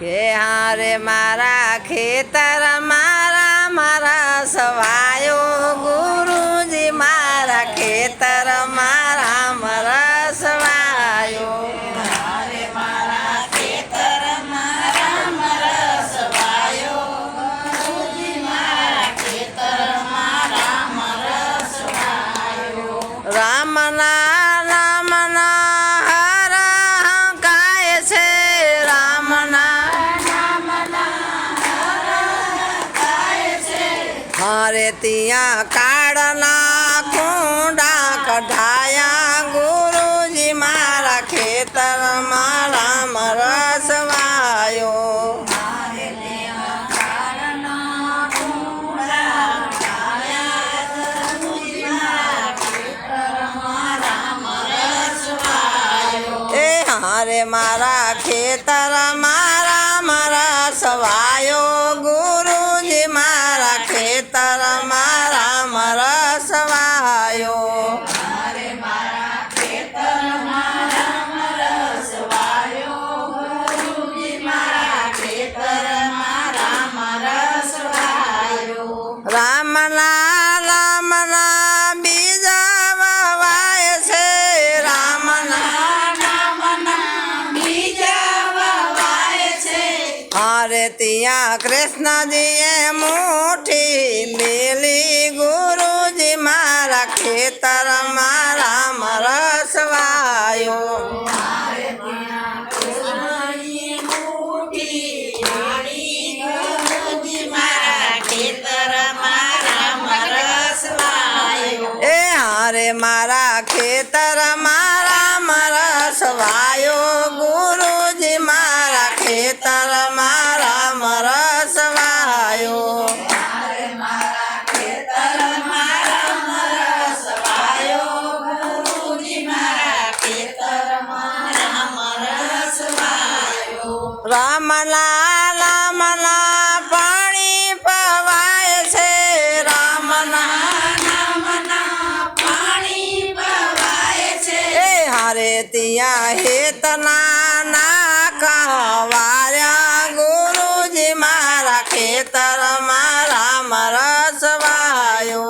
કે હારે મારા ખેતર મારા સવાયો ગુરુજી મારા ખેતર મારા સવાયો હારે મારા ખેતર મારા સવાયો ગુરુજી મારા ખેતર મારા સવાયો રામના હર કાય છે મારે ત્યાં કાળના કુંડા કઢાયા ગુરુજી મારા ખેતર રામ રસવાયો મારે ત્યાં કાળના કુંડા કઢાયા ગુરુજી મારા ખેતરમાં રામ રસવાયો એ હારે મારા ખેતર રામ રસવાયો ગુરુજી મારા ખેતર રામ રસવાયો હારે મારા ખેતરમાં રામ રસવાયો ગુરુજી મારા ખેતરમાં રામ રસવાયો રામના બીજા વવાય છે બીજા વવાય છે હારે ત્યાં કૃષ્ણજીએ મુઠ્ઠી મેલી ગુરુજી મારા ખેતર રામ રસવાયો મારે ત્યાં કૃષ્ણજી મુઠ્ઠી મારી ગુરુજી મારા ખેતરમાં રામ રસવાયો એ હારે મારા ખેતર રામ રસવાયો ગુરુજી મારા ખેતર રામ રસવાયો મારે મારા ખેતરમાં રામ રસવાયો ગુરુજી મારા ખેતરમાં રામ રસવાયો રામના પાણી પવાય છે નામના પાણી પવાય છે એ હારે ત્યાં હેતના નાકા વાર્યા ગુરુજી મારા ખેતર રામ રસવાયો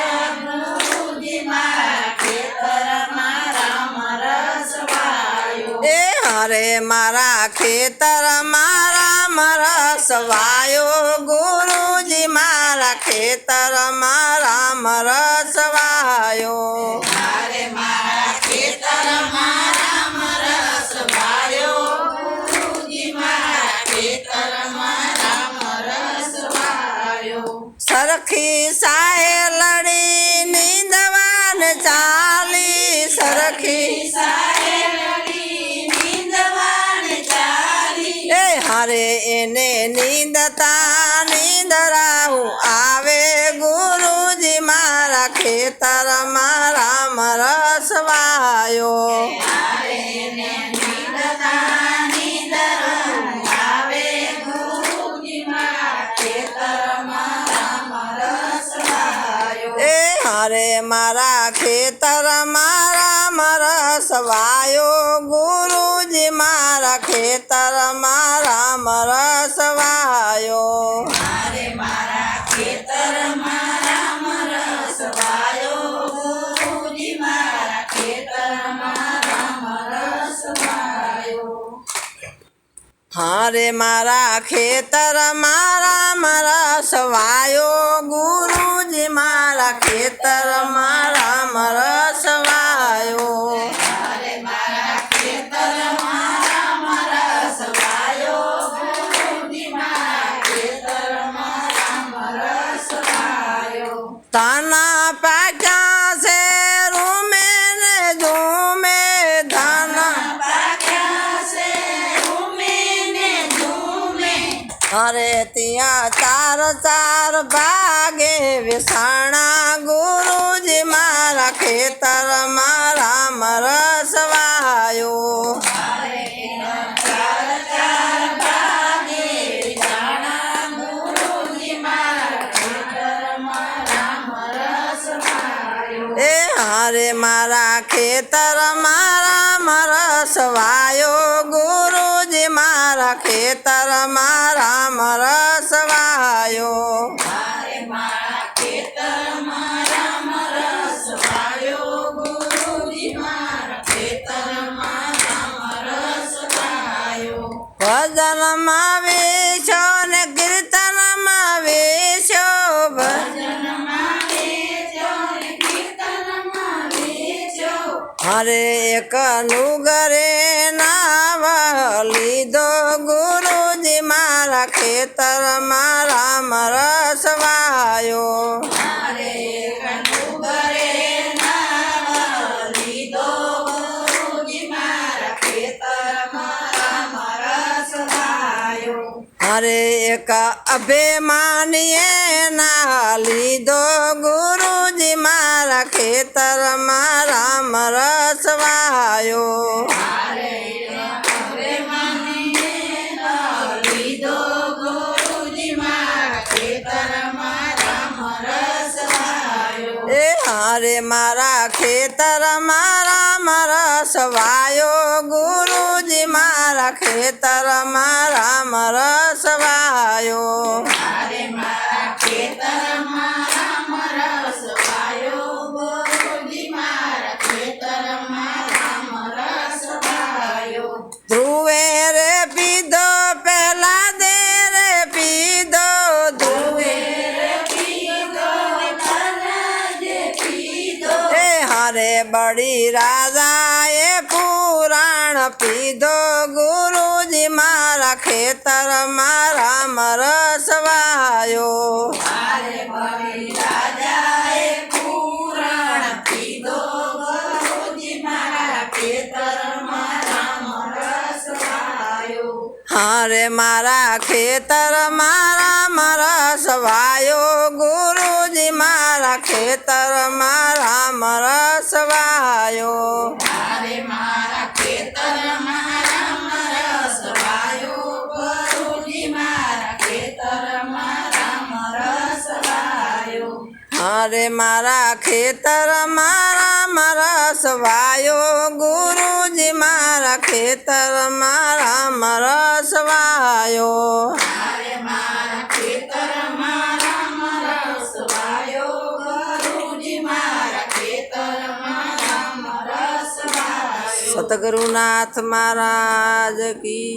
ગુરુજી મારા ખેતરમાં રામ રસવાયો એ હારે મારા ખેતર રામ રસવાયો ગુરુજી મારા ખેતર રામ રસવાયો હારે મારા ખેતરમાં રામ રસવાયો ગુરુજી મારા ખેતરમાં રામ રસવાયો સરખી સાહે લડી નીંદવાન ચાલી સરખી એ હારે એને નીંદતા નીંદરાવું આવે ગુરુજી મારા ખેતર રામ રસવાયો એ હારે મારા ખેતર રામ રસવાયો ગુરુજી મારા ખેતર રામ રસવાયો મારે મારા ખેતરમાં રામ રસવાયો ગુરુજી મારા ખેતરમાં રામ રસવાયો હારે મારા ખેતર રામ રસવાયો ગુરુજી મારા ખેતર રામ રસવાયો હારે મારા ખેતરમાં રામ રસવાયો ગુરુજી મારા ખેતરમાં રામ રસવાયો તાના પાક્યા છે રૂમે ને ઝૂમે ધાના પાક્યા છે ઝૂમે ને ઝૂમે અરે ત્યાં ચાર ચાર ભાગે વિસાણા ગુરુજી મારા ખેતર રામ રસવાયો હારે ચાર ચાર ભાગે વિસાણા ગુરુજી મારા ખેતરમાં રામ રસવાયો એ હારે હારે મારા ખેતરમાં રામ રસવાયો ગુરુજી મારા ખેતરમાં રામ રસવાયો મારે મારા ખેતરમાં રામ રસ વાયો ગુરુજી મારા ખેતરમાં રામ રસ વાયો ભજનમાં વેશો ને કીર્તનમાં વેશો ભજનમાં વેચો ને કીર્તનમાં વેચો હરે એકનું ઘરે નાવ લીધો ગુરુજી મારા ખેતરમાં રામ રસવાયો મારે કનુગરે નાવ લીધો ગુરુજી મારા ખેતરમાં રામ રસ વાયો હરે એક અભિમાનીએ ના લીધો ગુરુજી મારા ખેતરમાં રામ રસવાયો મારે હવે મને લીધો ગુરુજી મારા ખેતરમાં રામ રસ વાયો એ હારે મારા ખેતરમાં રામ રસવાયો ગુરુજી મારા ખેતરમાં રામ રસવાયો મારે મારા ખેતરમાં રામ રસ વાયો ગુરુજી મારા ખેતરમાં રામ રસ વાયો ધ્રુવે રે પીધો પહેલા દે રે પીધો ધ્રુવે એ હારે બળી રાજાએ પુરાણ પીધો ગુરુજી મારા ખેતરમાં રામ રસવાયો મારે બળી રાજાએ પુરાણ પીધો ગુરુજી મારા ખેતરમાં રામ રસ વાયો હારે મારા ખેતરમાં રામ રસવાયો ગુરુજી મારા ખેતરમાં રામ રસવાયો મારે મારા ખેતરમાં રામ રસ વાયો ગુરુજી મારા ખેતરમાં રામ રસ વાયો હારે મારા ખેતરમાં રામ રસવાયો ગુરુજી મારા ખેતરમાં રામ રસવાયો મારે મારા ખેતરમાં રામ રસ વાયો ગુરુજી મારા ખેતરમાં રામ રસ વાયો સતગુરુનાથ મહારાજ કી